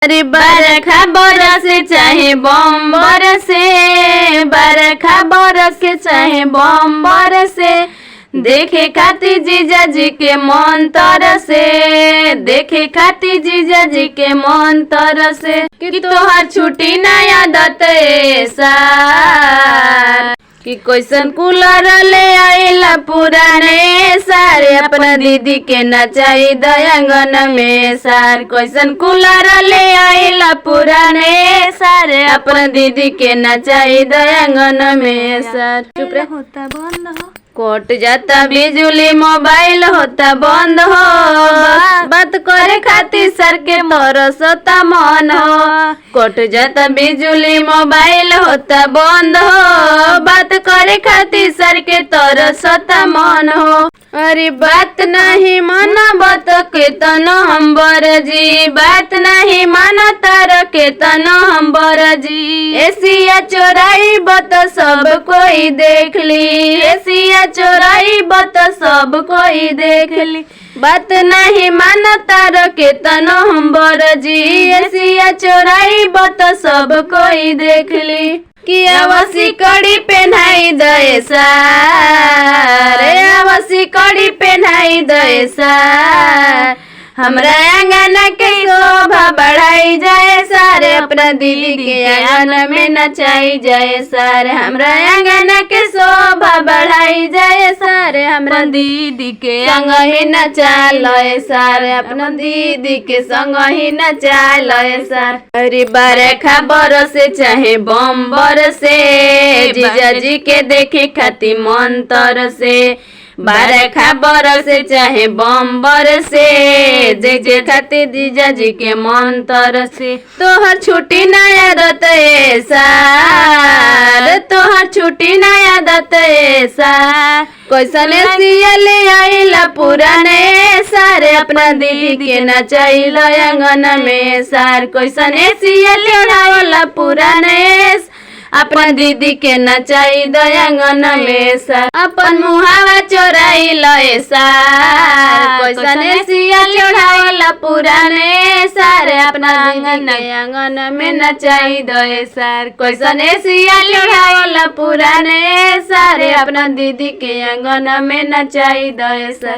अरे बरखा बरसे चाहे बम बरसे, बरखा बरसे चाहे बम बरसे, देखे खातिर जीजा जी के मन तरसे, देखे खातिर जीजा जी के मन तरसे। कि तोहार छुट्टी नया दते सार, कि कैसन कूलर ले आइला पुराने सारे, अपना दीदी के नचाई दयांगन में सार। कैसन कूलर ले आइला पुराने सारे, अपना दीदी के नचाई दयांगन में सार। चुप रहे, होता बंद हो, कट जाता बिजली, मोबाइल होता बंद हो, बात करे खातिर सर के तरसता मन हो। कट जाता बिजली, मोबाइल होता बंद हो, बात करे खातिर सर के तरसता मन हो। अरे बात नहीं मानबत के तनो हम बरजी, बात नहीं माना तार के तनो हम बरजी। एसिया चोराई बत सब कोई देख ली, एसिया चोराई बत सब कोई देख ली। बात नहीं माना तार के तनो हम बरजी, एसिया चोराई बत सब कोई देख ली। कि अवसी कड़ी पहनाई दे सार, अवसी कड़ी पहनाई दे सार, हमरा आंगन के शोभा बढ़ाई जाए सारे, अपना दीदी के आंगन में नचाई जाए सारे। हमरा आंगन के शोभा बढ़ाई जाए सारे, हमरा दीदी के संग ही नचा लए सारे, अपना दीदी के संग ही नचा लए सार। अरे बरखा बरसे चाहे बम बरसे, जीजा जी के देखे खातिर मन तरसे। बरखा बरसे चाहे बम बरसे, देखे खातिर जीजा जी के मन तरसे। तोहर छुट्टी नया दते सार, तोहर छुट्टी नया दते सार, कैसन सिया ले आइला पुराने सारे, अपना दीदी के नचाई आंगन में सार। कैसन सिया ले आइला पुराने, अपना दीदी के नचाई दयांगन में सार। अपन मुहावा चोराई लए सार, कैसन सिया चढ़ावला पुराने सारे, अपना आंगन में नचाई दे सार। कैसन सिया चढ़ावला पुराने सारे, अपना दीदी के आंगन में नचाई दे सार।